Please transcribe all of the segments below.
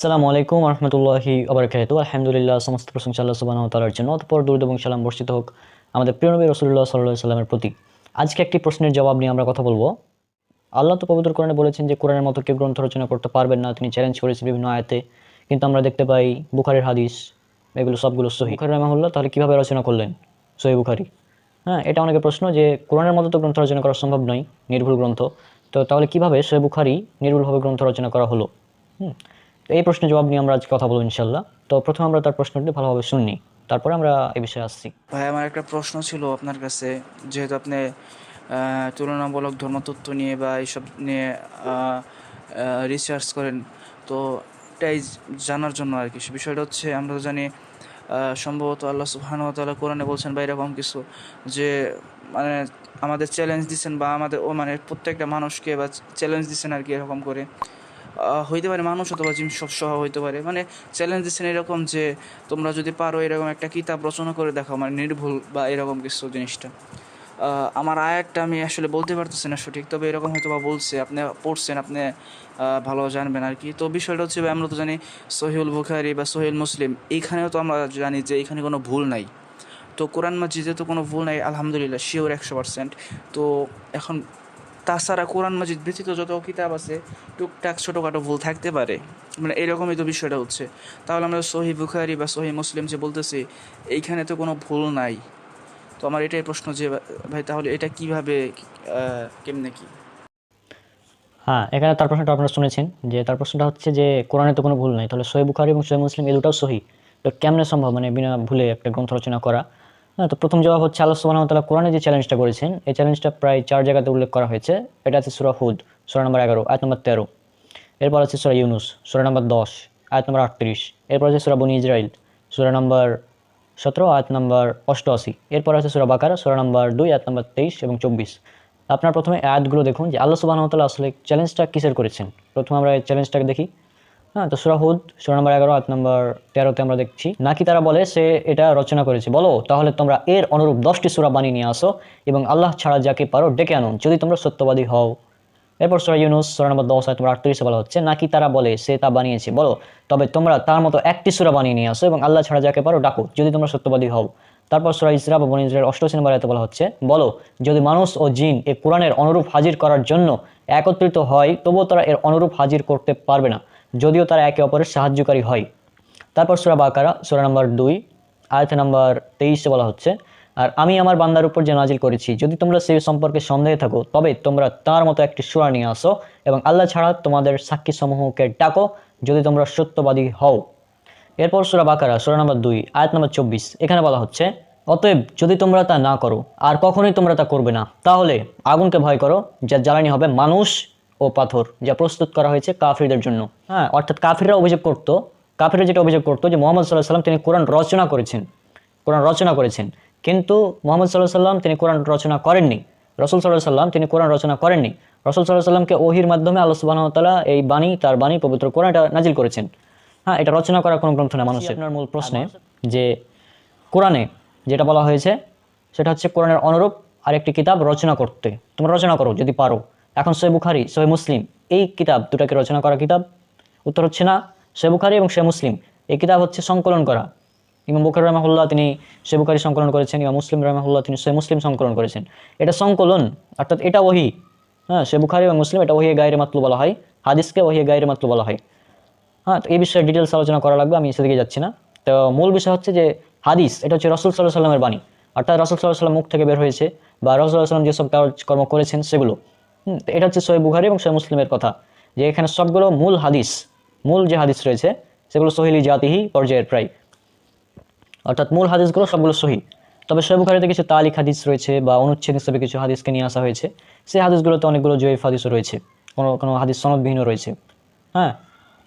আসসালামু আলাইকুম রহমতুল্লাহি ওবারাকাতুহু। আলহামদুলিল্লাহ, সমস্ত প্রশংসা আল্লাহ সুবহানাহু ওয়া তাআলার জন্য। অতঃপর দরুদ এবং সালাম বর্ষিত হোক আমাদের প্রিয় নবী রাসূলুল্লাহ সাল্লাল্লাহু আলাইহি সাল্লামের প্রতি। আজকে একটি প্রশ্নের জবাব নিয়ে আমরা কথা বলবো। আল্লাহ তো পবিত্র কোরআনে বলেছেন যে কোরআনের মতো কেউ গ্রন্থ রচনা করতে পারবেন না, তিনি চ্যালেঞ্জ করেছেন বিভিন্ন আয়াতে। কিন্তু আমরা দেখতে পাই বুখারীর হাদিস এগুলো সবগুলো সহিহ। বুখারী রাহিমাহুল্লাহ তাহলে কিভাবে রচনা করলেন সহিহ বুখারী? হ্যাঁ, এটা অনেকের প্রশ্ন যে কোরআনের মতো তো গ্রন্থ রচনা করা সম্ভব নয়, নির্ভুল গ্রন্থ। তো তাহলে কিভাবে সহিহ বুখারী নির্ভুলভাবে গ্রন্থ রচনা করা হলো? হুম তো এই প্রশ্নের জবাব নিয়ে আমরা আজ কথা বলবো ইনশাল্লাহ। তো প্রথমে আমরা তার প্রশ্নটি ভালোভাবে শুনি, তারপরে আমরা এই বিষয়ে আসছি। ভাই, আমার একটা প্রশ্ন ছিল আপনার কাছে। যেহেতু আপনি তুলনামূলক ধর্মতত্ত্ব নিয়ে বা এইসব নিয়ে রিসার্চ করেন, তো এটাই জানার জন্য আর কি। বিষয়টা হচ্ছে, আমরা তো জানি সম্ভবত আল্লাহ সুবহানাহু ওয়া তাআলা কোরআনে বলছেন বা এরকম কিছু, যে মানে আমাদের চ্যালেঞ্জ দিচ্ছেন বা আমাদের মানে প্রত্যেকটা মানুষকে বা চ্যালেঞ্জ দিচ্ছেন আর কি, এরকম করে হইতে পারে মানুষ অথবা জিন সব সহ হইতে পারে, মানে চ্যালেঞ্জ দিচ্ছেন এরকম যে তোমরা যদি পারো এরকম একটা কিতাব রচনা করে দেখাও, মানে নির্ভুল বা এরকম কিছু জিনিসটা। আমার আয়াতটা আমি আসলে বলতে পারতেছি না সঠিক, তবে এরকম হয়তো বা বলছে, আপনি পড়ছেন, আপনি ভালো জানবেন আর কি। তো বিষয়টা হচ্ছে, আমরা তো জানি সহিহুল বুখারী বা সহিহুল মুসলিম, এইখানেও তো আমরা জানি যে এইখানে কোনো ভুল নাই। তো কোরআন মাজিদে তো কোনো ভুল নাই, আলহামদুলিল্লাহ, শিওর 100%। তো এখন তাছাড়া কোরআন মাজিদ ব্যতীত যত কিতাব আছে, টুকটাক ছোটোখাটো ভুল থাকতে পারে, মানে এরকমই তো বিষয়টা হচ্ছে। তাহলে আমরা সহিহ বুখারী বা সহিহ মুসলিম যে বলতেছি, এইখানে তো কোনো ভুল নাই। তো আমার এটাই প্রশ্ন যে ভাই, তাহলে এটা কিভাবে, কেমনে কি? হ্যাঁ, এখানে তার প্রশ্নটা আপনারা শুনেছেন, যে তার প্রশ্নটা হচ্ছে যে কোরআনে তো কোনো ভুল নাই, তাহলে সহিহ বুখারী এবং সহিহ মুসলিম এই দুটাও সহিহ, তো কেমনে সম্ভব মানে বিনা ভুলে একটা গ্রন্থ রচনা করা? হ্যাঁ, তো প্রথম জবাব হচ্ছে আল্লাহ সুবহানাহু ওয়া তাআলা কোরআনে যে চ্যালেঞ্জটা করেছেন, এই চ্যালেঞ্জটা প্রায় 4 জায়গাতে উল্লেখ করা হয়েছে। এটা আছে সূরা হুদ সূরা নম্বর 11 আয়াত নম্বর 13। এরপর আছে সূরা ইউনুস সূরা নম্বর 10 আয়াত নম্বর 38। এরপর আছে সূরা বনী ইসরাইল সূরা নম্বর 17 আয়াত নম্বর 88। এরপর আছে সূরা বাকারা সূরা নম্বর 2 আয়াত নম্বর 23 এবং 24। আপনার প্রথমে আয়াতগুলো দেখুন যে আল্লাহ সুবহানাহু ওয়া তাআলা আসলে চ্যালেঞ্জটা কিসের করেছেন। প্রথমে আমরা এই চ্যালেঞ্জটাকে দেখি। হ্যাঁ, তো সূরা হুদ সূরা নম্বর 11 আয়াত নম্বর 13-তে আমরা দেখছি, নাকি তারা বলে সে এটা রচনা করেছে, বলো তাহলে তোমরা এর অনুরূপ 10টি সূরা বানিয়ে নিয়ে আসো এবং আল্লাহ ছাড়া যাকে পারো ডেকে আনো, যদি তোমরা সত্যবাদী হও। এরপর সূরা ইউনুস সূরা নম্বর 10 আয়াত নম্বর 38 বলা হচ্ছে, নাকি তারা বলে সে তা বানিয়েছে, বলো তবে তোমরা তার মতো একটি সূরা বানিয়ে নিয়ে আসো এবং আল্লাহ ছাড়া যাকে পারো ডাকো, যদি তোমরা সত্যবাদী হও। তারপর সূরা ইসরা বা বনী ইসরাইল 88 নম্বর আয়াতে বলা হচ্ছে, বলো যদি মানুষ ও জিন এই কোরআনের অনুরূপ হাজির করার জন্য একত্রিত হয়, তবুও তারা এর অনুরূপ হাজির করতে পারবে না, যদিও তারা একে অপরের সাহায্যকারী হয়। তারপর সূরা বাকারা সূরা নম্বর 2 আয়াত নম্বর 23 বলা হচ্ছে, আর আমি আমার বান্দার উপর যে নাজিল করেছি, যদি তোমরা সেই সম্পর্কে সন্দেহে থাকো, তবে তোমরা তার মতো একটি সূরা নিয়ে আসো এবং আল্লাহ ছাড়া তোমাদের সাক্ষী সমূহকে ডাকো, যদি তোমরা সত্যবাদী হও। এরপর সূরা বাকারা সূরা নম্বর 2 আয়াত নম্বর 24, এখানে বলা হচ্ছে, অতএব যদি তোমরা তা না করো আর কখনোই তোমরা তা করবে না, তাহলে আগুনকে ভয় করো, যার জ্বালানি হবে মানুষ ও পাথর, যা প্রস্তুত করা হয়েছে কাফিরদের জন্য। হ্যাঁ, অর্থাৎ কাফিররা যেটা অভিযোগ করতো যে মুহাম্মদ সাল্লাল্লাহু আলাইহি সাল্লাম তিনি কোরআন রচনা করেছেন, কিন্তু মুহাম্মদ সাল্লাল্লাহু আলাইহি সাল্লাম তিনি কোরআন রচনা করেননি। রাসূল সাল্লাল্লাহু আলাইহি সাল্লাম তিনি কোরআন রচনা করেননি। রাসূল সাল্লাল্লাহু আলাইহি সাল্লামকে ওহীর মাধ্যমে আল্লাহ সুবহানাহু ওয়া তাআলা এই তার বাণী পবিত্র কোরআন এটা নাজিল করেছেন। হ্যাঁ, এটা রচনা করা কোনো গ্রন্থ না মানুষের। আপনার মূল প্রশ্নে যে কোরআনে যেটা বলা হয়েছে সেটা হচ্ছে কোরআনের অনুরূপ আরেকটি কিতাব রচনা করতে, তোমরা রচনা করো যদি পারো। এখন সহিহ বুখারী সহিহ মুসলিম এই কিতাব দুটাকে রচনা করা কিতাব? উত্তর হচ্ছে না। সহিহ বুখারী এবং সহিহ মুসলিম এই কিতাব হচ্ছে সংকলন করা। ইমাম বুখারী রাহিমাহুল্লাহ তিনি সহিহ বুখারী সংকলন করেছেন, ইমাম মুসলিম রাহিমাহুল্লাহ তিনি সহিহ মুসলিম সংকলন করেছেন। এটা সংকলন, অর্থাৎ এটা ওহী। হ্যাঁ, সহিহ বুখারী এবং মুসলিম এটা ওহী গায়রে মাতলু বলা হয়, হাদিসকে ওহী গায়রে মাতলু বলা হয়। হ্যাঁ, তো এই বিষয়ে ডিটেলস আলোচনা করা লাগবে, আমি সেদিকে যাচ্ছি না। তো মূল বিষয় হচ্ছে যে হাদিস এটা হচ্ছে রাসূল সাল্লাল্লাহু আলাইহি সাল্লামের বাণী, অর্থাৎ রাসূল সাল্লাল্লাহু আলাইহি সাল্লাম মুখ থেকে বের হয়েছে বা রাসূল সাল্লাল্লাহু আলাইহি সাল্লাম যেসব কর্ম করেছেন সেগুলো। তো এটা হচ্ছে সহিহ বুখারী এবং সহিহ মুসলিমের কথা, যে এখানে সবগুলো মূল যে হাদিস রয়েছে সেগুলো সহিলি জাতিহি পর্যায়ের প্রায়, অর্থাৎ মূল হাদিসগুলো সবগুলো সহিহ। তবে সহিহ বুখারীতে কিছু তালিক হাদিস রয়েছে বা অনুচ্ছেদ হিসেবে কিছু হাদিসকে নিয়ে আসা হয়েছে, সেই হাদিসগুলোতে অনেকগুলো জয়ীফ হাদিসও রয়েছে, কোনো কোনো হাদিস সনদবিহীনও রয়েছে। হ্যাঁ,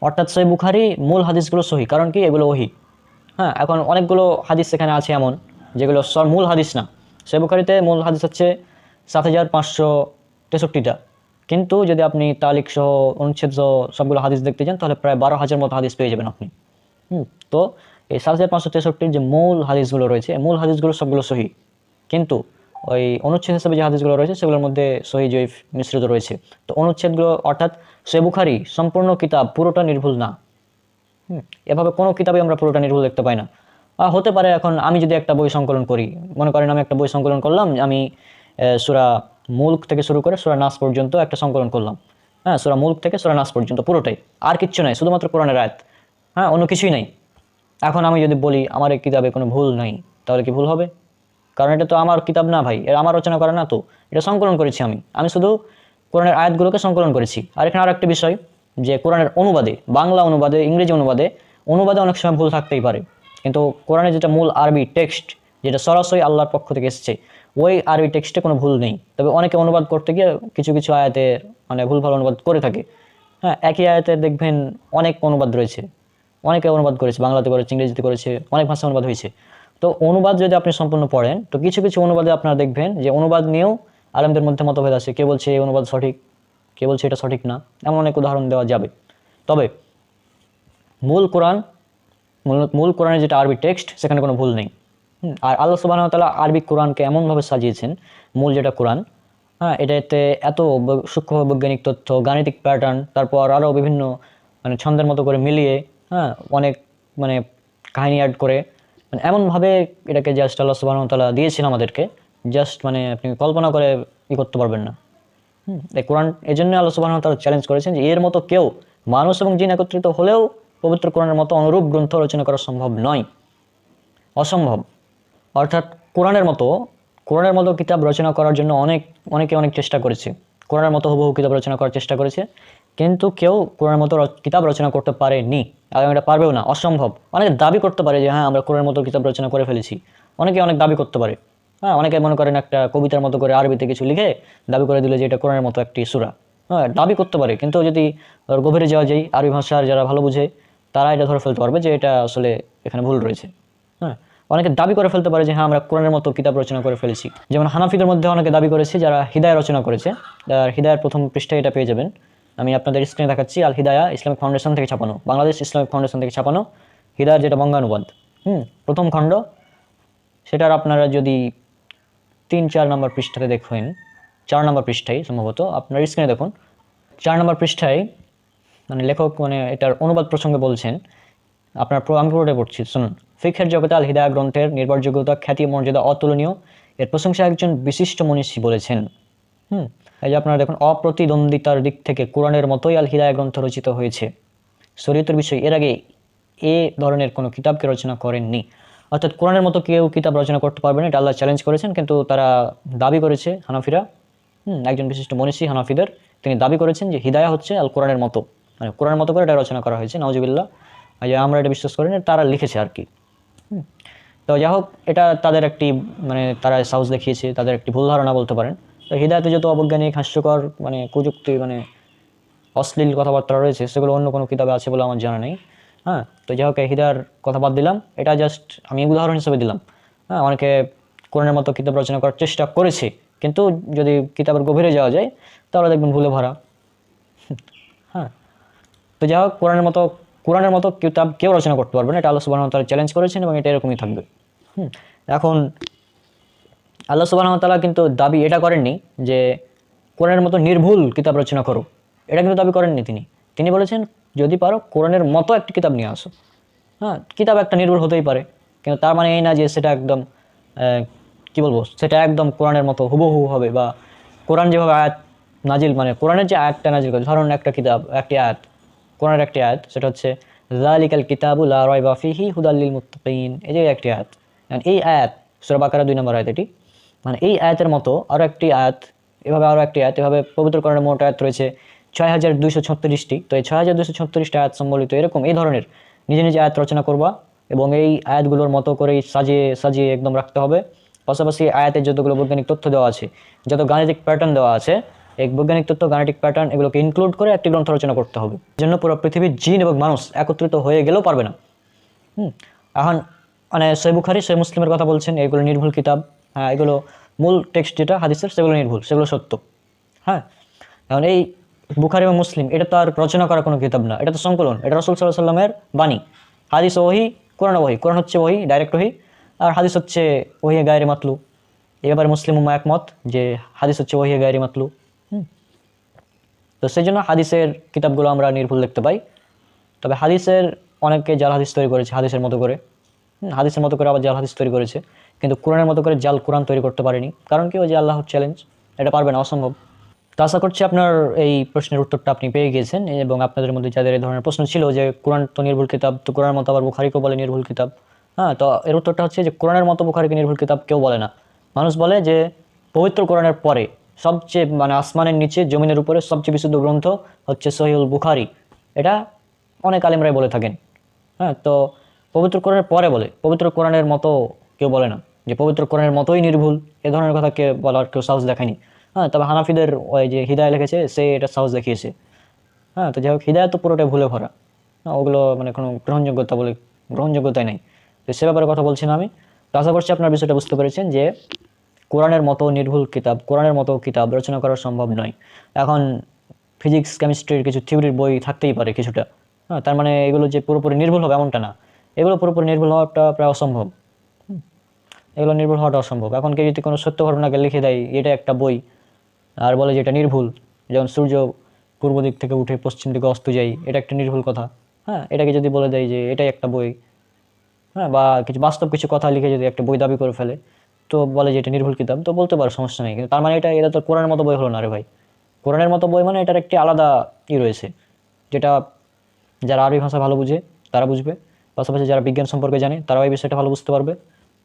অর্থাৎ সহিহ বুখারী মূল হাদিসগুলো সহিহ, কারণ কি এগুলো ওহী। হ্যাঁ, এখন অনেকগুলো হাদিস এখানে আছে এমন যেগুলো সব মূল হাদিস না। সহিহ বুখারীতে মূল হাদিস হচ্ছে 7563টা, কিন্তু যদি আপনি তালিক সহ অনুচ্ছেদ সহ সবগুলো হাদিস দেখতে যান, তাহলে প্রায় 12,000 মতো হাদিস পেয়ে যাবেন আপনি। তো এই 7563 যে মূল হাদিসগুলো রয়েছে, মূল হাদিসগুলো সবগুলো সহিহ, কিন্তু ওই অনুচ্ছেদ হিসেবে যে হাদিসগুলো রয়েছে সেগুলোর মধ্যে সহিহ জয়ীফ মিশ্রিত রয়েছে। তো অনুচ্ছেদগুলো, অর্থাৎ সহিহ বুখারী সম্পূর্ণ কিতাব পুরোটা নির্ভুল না। এভাবে কোনো কিতাবে আমরা পুরোটা নির্ভুল দেখতে পাই না। হতে পারে এখন আমি যদি একটা বই সংকলন করি, মনে করেন আমি একটা বই সংকলন করলাম, আমি সূরা মুলক থেকে শুরু করে সূরা নাস পর্যন্ত একটা সংকলন করলাম। হ্যাঁ, সূরা মুলক থেকে সূরা নাস পর্যন্ত পুরোটাই, আর কিচ্ছু নাই, শুধুমাত্র কোরআনের আয়াত। হ্যাঁ, অন্য কিছুই নাই। এখন আমি যদি বলি আমার এই কিতাবে কোনো ভুল নাই, তাহলে কি ভুল হবে? কারণ এটা তো আমার কিতাব না ভাই, এটা আমার রচনা করা না, তো এটা সংকলন করেছি আমি শুধু কোরআনের আয়াতগুলোকে সংকলন করেছি। আর এখানে আরেকটা বিষয়, যে কোরআনের অনুবাদে, বাংলা অনুবাদে, ইংরেজি অনুবাদে অনেক সময় ভুল থাকতেই পারে, কিন্তু কোরআনের যেটা মূল আরবি টেক্সট, যেটা সরাসরি আল্লাহর পক্ষ থেকে এসেছে, ওই আরবি টেক্সটে কোনো ভুল নেই। তবে অনেকে অনুবাদ করতে গিয়ে কিছু কিছু আয়াতে মানে ভুলভাল অনুবাদ করে থাকে। হ্যাঁ, একই আয়াতে দেখবেন অনেক অনুবাদ রয়েছে, অনেকে অনুবাদ করেছে, বাংলাতে করেছে, ইংরেজিতে করেছে, অনেক ভাষা অনুবাদ হয়েছে। তো অনুবাদ যদি আপনি সম্পূর্ণ পড়েন, তো কিছু কিছু অনুবাদে আপনারা দেখবেন যে অনুবাদ নিয়েও আলেমদের মধ্যে মতভেদ আছে। কে বলছে এই অনুবাদ সঠিক, কে বলছে এটা সঠিক না, এমন অনেক উদাহরণ দেওয়া যাবে। তবে মূল কোরআন, মূল কোরআনের যেটা আরবি টেক্সট, সেখানে কোনো ভুল নেই। আর আল্লাহ সুবহানাহু ওয়া তাআলা আরবি কোরআনকে এমনভাবে সাজিয়েছেন, মূল যেটা কোরআন, হ্যাঁ, এটাতে এত সূক্ষ্ম বৈজ্ঞানিক তথ্য, গাণিতিক প্যাটার্ন, তারপর আরও বিভিন্ন মানে ছন্দের মতো করে মিলিয়ে, হ্যাঁ, অনেক মানে কাহিনী অ্যাড করে, মানে এমনভাবে এটাকে জাস্ট আল্লাহ সুবহানাহু ওয়া তাআলা দিয়েছেন আমাদেরকে, জাস্ট মানে আপনি কল্পনা করে করতে পারবেন না। এই কোরআন, এই জন্য আল্লাহ সুবহানাহু ওয়া তাআলা চ্যালেঞ্জ করেছেন যে এর মতো কেউ, মানুষ এবং জিন একত্রিত হলেও পবিত্র কোরআনের মতো অনুরূপ গ্রন্থ রচনা করা সম্ভব নয়, অসম্ভব। অর্থাৎ কোরআনের মতো কিতাব রচনা করার জন্য অনেকে অনেক চেষ্টা করেছে, কোরআনের মতো হুবহু কিতাব রচনা করার চেষ্টা করেছে, কিন্তু কেউ কোরআনের মতো কিতাব রচনা করতে পারেনি, আর এটা পারবেও না, অসম্ভব। অনেকে দাবি করতে পারে যে হ্যাঁ আমরা কোরআনের মতো কিতাব রচনা করে ফেলেছি, অনেকে অনেক দাবি করতে পারে। হ্যাঁ, অনেকে মনে করেন একটা কবিতার মতো করে আরবিতে কিছু লিখে দাবি করে দিল যে এটা কোরআনের মতো একটি সূরা। হ্যাঁ, দাবি করতে পারে, কিন্তু যদি ওর গভীরে যাওয়া যায়, আরবি ভাষার যারা ভালো বুঝে তারা এটা ধরে ফেলতে পারবে যে এটা আসলে এখানে ভুল রয়েছে। হ্যাঁ, অনেকে দাবি করে ফেলতে পারে যে হ্যাঁ আমরা কোরআনের মতো কিতাব রচনা করে ফেলেছি। যেমন হানাফিদের মধ্যে অনেকে দাবি করেছে, যারা হিদায়া রচনা করেছে, আর হিদায়ার প্রথম পৃষ্ঠায় এটা পেয়ে যাবেন, আমি আপনাদের স্ক্রিনে দেখাচ্ছি। আল হিদায়া ইসলামিক ফাউন্ডেশন থেকে ছাপানো, বাংলাদেশ ইসলামিক ফাউন্ডেশন থেকে ছাপানো হিদায়ার যেটা বঙ্গানুবাদ, প্রথম খণ্ড, সেটার আপনারা যদি 3-4 নম্বর পৃষ্ঠাতে দেখেন, 4 নম্বর পৃষ্ঠায় সম্ভবত, আপনার স্ক্রিনে দেখুন, 4 নম্বর পৃষ্ঠায় মানে লেখক মানে এটার অনুবাদ প্রসঙ্গে বলছেন, আমি পুরোটাই পড়ছি, শুনুন। ফিকহের জগতে আল হিদায়া গ্রন্থের নির্ভরযোগ্যতা, খ্যাতি, মর্যাদা অতুলনীয়। এর প্রশংসা একজন বিশিষ্ট মনীষী বলেছেন। এই যে আপনারা দেখুন, অপ্রতিদ্বন্দ্বিতার দিক থেকে কোরআনের মতোই আল হিদায়া গ্রন্থ রচিত হয়েছে। শরীয়তের বিষয় এর আগে এ ধরনের কোনো কিতাবকে রচনা করেননি। অর্থাৎ কোরআনের মতো কেউ কিতাব রচনা করতে পারবে না, এটা আল্লাহ চ্যালেঞ্জ করেছেন। কিন্তু তারা দাবি করেছে, হানাফিরা, একজন বিশিষ্ট মনীষী হানাফিদের, তিনি দাবি করেছেন যে হিদায়া হচ্ছে আল কোরআনের মতো, মানে কোরআনের মতো করে এটা রচনা করা হয়েছে। নাউজুবিল্লাহ, যে আমরা এটা বিশ্বাস করি না, তারা লিখেছে আর কি। তো যাই হোক, এটা তাদের একটি মানে তারা সাহস দেখিয়েছে, তাদের একটি ভুল ধারণা বলতে পারেন। তো হিদায়াতে যত অবৈজ্ঞানিক, হাস্যকর, মানে কুযুক্তি, মানে অশ্লীল কথাবার্তা রয়েছে, সেগুলো অন্য কোনো কিতাবে আছে বলে আমার জানা নেই। হ্যাঁ, তো যাই হোক, হিদায়ার কথা বাদ দিলাম, এটা জাস্ট আমি উদাহরণ হিসেবে দিলাম। হ্যাঁ, অনেকে কোরআনের মতো কিতাব রচনা করার চেষ্টা করেছে, কিন্তু যদি কিতাবের গভীরে যাওয়া যায় তাহলে দেখবেন ভুলে ভরা। হ্যাঁ, তো যাই হোক, কোরআনের মতো কিতাব কেউ রচনা করতে পারবে না, এটা আল্লাহ সুবহানাহু ওয়া তাআলা চ্যালেঞ্জ করেছেন, এবং এটা এরকমই থাকবে। এখন আল্লাহ সুবহানাহু ওয়া তাআলা কিন্তু দাবি এটা করেননি যে কোরআনের মতো নির্ভুল কিতাব রচনা করো, এটা কিন্তু দাবি করেননি তিনি বলেছেন যদি পারো কোরআনের মতো একটি কিতাব নিয়ে আসো। হ্যাঁ, কিতাব একটা নির্ভুল হতেই পারে, কিন্তু তার মানে এই না যে সেটা একদম কি বলবো, সেটা একদম কোরআনের মতো হুবহু হবে, বা কোরআন যেভাবে আয়াত নাজিল, মানে কোরআনের যে আয়াতটা নাজিল করে, ধরুন একটা কিতাব, একটি আয়াত, কোরআনের একটি আয়াত, সেটা হচ্ছে যালিকাল কিতাবু লা রাইবা ফিহি হুদাল লিল মুত্তাকিন, এই যে একটি আয়াত, এই আয়াত সূরা বাকারা 2 নম্বর আয়াত, এটি মানে এই আয়াতের মতো আরও একটি আয়াত, এভাবে আরও একটি আয়াত, এভাবে পবিত্র কোরআনের মোট আয়াত রয়েছে 6236টি। তো এই 6236টি আয়াত সম্বলিত এরকম এই ধরনের নিজে নিজে আয়াত রচনা করবা, এবং এই আয়াতগুলোর মতো করেই সাজিয়ে সাজিয়ে একদম রাখতে হবে। পাশাপাশি আয়াতের যতগুলো বৈজ্ঞানিক তথ্য দেওয়া আছে, যত গাণিতিক প্যাটার্ন দেওয়া আছে, এই বৈজ্ঞানিক তথ্য, গাণিতিক প্যাটার্ন, এগুলোকে ইনক্লুড করে একটি গ্রন্থ রচনা করতে হবে। জন্য পুরো পৃথিবীর জিন এবং মানুষ একত্রিত হয়ে গেলেও পারবে না। এখন মানে সহিহ বুখারী, সহিহ মুসলিমের কথা বলছেন, এগুলো নির্ভুল কিতাব। হ্যাঁ, এগুলো মূল টেক্সট যেটা হাদিসের, সেগুলো নির্ভুল, সেগুলো সত্য। হ্যাঁ, এখন এই বুখারী এবং মুসলিম, এটা তো আর রচনা করা কোনো কিতাব না, এটা তো সংকলন, এটা রাসূল সাল্লাল্লাহু আলাইহি সাল্লামের বাণী। হাদিস ওহী, কোরআন ওহী, কোরআন হচ্ছে ওহী, ডাইরেক্ট ওহী, আর হাদিস হচ্ছে ওহী গায়রে মাতলু। এই ব্যাপারে মুসলিম উম্মাহ একমত যে হাদিস হচ্ছে ওহী গায়রে মাতলু। তো সেই জন্য হাদিসের কিতাবগুলো আমরা নির্ভুল দেখতে পাই। তবে হাদিসের অনেকে জাল হাদিস তৈরি করেছে হাদিসের মতো করে, হাদিসের মতো করে আবার জাল হাদিস তৈরি করেছে, কিন্তু কোরআনের মতো করে জাল কোরআন তৈরি করতে পারেনি। কারণ কি, ওই যে আল্লাহর চ্যালেঞ্জ, এটা পারবে না, অসম্ভব। তো আশা করছি আপনার এই প্রশ্নের উত্তরটা আপনি পেয়ে গিয়েছেন, এবং আপনাদের মধ্যে যাদের এই ধরনের প্রশ্ন ছিল যে কোরআন তো নির্ভুল কিতাব, তো কোরআনের মতো আবার বুখারীকেও বলে নির্ভুল কিতাব। হ্যাঁ, তো এর উত্তরটা হচ্ছে যে কোরআনের মতো বুখারীকে নির্ভুল কিতাব কেউ বলে না। মানুষ বলে যে পবিত্র কোরআনের পরে সবচেয়ে, মানে আসমানের নিচে জমিনের উপরে সবচেয়ে বিশুদ্ধ গ্রন্থ হচ্ছে সহিহুল বুখারী। এটা অনেক আলেমরাই বলে থাকেন। হ্যাঁ, তো পবিত্র কোরআনের পরে বলে, পবিত্র কোরআনের মতো কেউ বলে না যে পবিত্র কোরআনের মতোই নির্ভুল, এ ধরনের কথা কেউ বলার কেউ সাহস দেখায়নি। হ্যাঁ, তবে হানাফিদের ওই যে হিদায়া লিখেছে, সে এটা সাহস দেখিয়েছে। হ্যাঁ, তো যাই হোক, হিদায়া তো পুরোটাই ভুলে ভরা। হ্যাঁ, ওগুলো মানে কোনো গ্রহণযোগ্যতাই নাই। তো সে ব্যাপারে কথা বলছি না আমি। তো আশা করছি আপনার বিষয়টা বুঝতে পেরেছেন যে কোরআনের মতো নির্ভুল কিতাব, কোরআনের মতো কিতাব রচনা করা সম্ভব নয়। এখন ফিজিক্স কেমিস্ট্রির কিছু থিওরির বই থাকতেই পারে কিছুটা। হ্যাঁ, তার মানে এগুলো যে পুরোপুরি নির্ভুল হবে এমনটা না। এগুলো পুরোপুরি নির্ভুল হওয়াটা প্রায় অসম্ভব। এগুলো নির্ভুল হওয়াটা অসম্ভব। এখন কেউ যদি কোনো সত্য ঘটনাকে লিখে দেয় এটা একটা বই, আর বলে যে এটা নির্ভুল, যেমন সূর্য পূর্ব দিক থেকে উঠে পশ্চিম দিকে অস্ত যায়, এটা একটা নির্ভুল কথা। হ্যাঁ, এটাকে যদি বলে দেয় যে এটাই একটা বই, হ্যাঁ, বা কিছু বাস্তব কিছু কথা লিখে যদি একটা বই দাবি করে ফেলে, তো বলে যে এটা নির্ভুল কিতাব, তো বলতে পারো, সমস্যা নেই। কিন্তু তার মানে এটা তো কোরআনের মতো বই হলো না রে ভাই। কোরআনের মতো বই মানে এটার একটি আলাদা রয়েছে, যেটা যারা আরবি ভাষা ভালো বুঝে তারা বুঝবে, পাশাপাশি যারা বিজ্ঞান সম্পর্কে জানে তারাও এই বিষয়টা ভালো বুঝতে পারবে।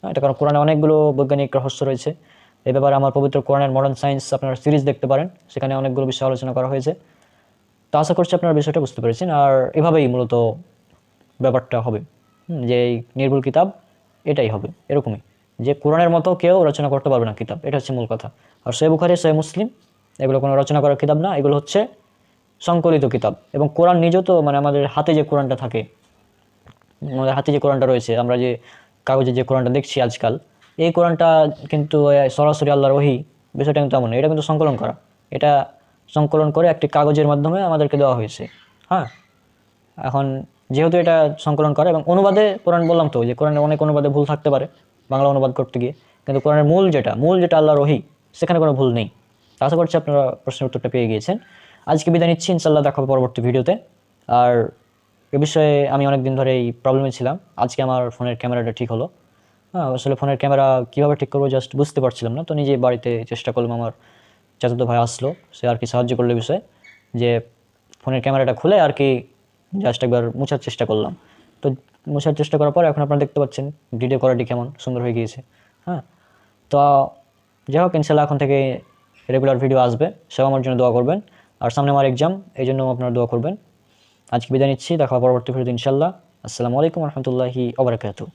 হ্যাঁ, এটা কারণ কোরআনে অনেকগুলো বৈজ্ঞানিক রহস্য রয়েছে। এই ব্যাপারে আমার পবিত্র কোরআনের মডার্ন সায়েন্স আপনারা সিরিজ দেখতে পারেন, সেখানে অনেকগুলো বিষয় আলোচনা করা হয়েছে। তো আশা করছি আপনারা বিষয়টা বুঝতে পেরেছেন। আর এভাবেই মূলত ব্যাপারটা হবে, যে এই নির্ভুল কিতাব এটাই হবে, এরকমই যে কোরআনের মতো কেউ রচনা করতে পারবে না কিতাব, এটা হচ্ছে মূল কথা। আর সহিহ বুখারী, সহিহ মুসলিম এগুলো কোনো রচনা করার কিতাব না, এগুলো হচ্ছে সংকলিত কিতাব। এবং কোরআন নিজেও তো, মানে আমাদের হাতে যে কোরআনটা থাকে, আমাদের হাতে যে কোরআনটা রয়েছে, আমরা যে কাগজে যে কোরআনটা দেখছি আজকাল, এই কোরআনটা কিন্তু সরাসরি আল্লাহর ওহী, বিষয়টা কিন্তু এমন না। এটা কিন্তু সংকলন করা, এটা সংকলন করে একটি কাগজের মাধ্যমে আমাদেরকে দেওয়া হয়েছে। হ্যাঁ, এখন যেহেতু এটা সংকলন করে এবং অনুবাদে কোরআন, বললাম তো যে কোরআনের অনেক অনুবাদে ভুল থাকতে পারে বাংলা অনুবাদ করতে গিয়ে, কিন্তু কোরআনের মূল যেটা আল্লাহর ওহী, সেখানে কোনো ভুল নেই। আশা করছি আপনারা প্রশ্নের উত্তরটা পেয়ে গিয়েছেন। আজকে বিদায় নিচ্ছি, ইনশাল্লাহ দেখা হবে পরবর্তী ভিডিওতে। আর এ বিষয়ে আমি অনেক দিন ধরে এই প্রবলেমে ছিলাম, আজকে আমার ফোনের ক্যামেরাটা ঠিক হলো। হ্যাঁ, আসলে ফোনের ক্যামেরা কীভাবে ঠিক করবো জাস্ট বুঝতে পারছিলাম না, তো নিজে বাড়িতে চেষ্টা করলাম। আমার চাচাতো ভাই আসলো, সে আর কি সাহায্য করলো বিষয়ে, যে ফোনের ক্যামেরাটা খুলে আর কি জাস্ট একবার মোছার চেষ্টা করলাম। তো মোছার চেষ্টা করার পর এখন আপনারা দেখতে পাচ্ছেন ভিডিও কোয়ালিটি কেমন সুন্দর হয়ে গিয়েছে। হ্যাঁ, তো যাই হোক, ইনশাল্লাহ এখন থেকে রেগুলার ভিডিও আসবে, সব আমার জন্য দোয়া করবেন। আর সামনে আমার এক্সাম, এই জন্য আপনারা দোয়া করবেন। আজকে বিদায় নিচ্ছি, দেখা হবে পরবর্তী ভিডিওতে ইনশাল্লাহ। আসসালামু আলাইকুম রহমতুল্লাহি ওয়া বারাকাতুহু।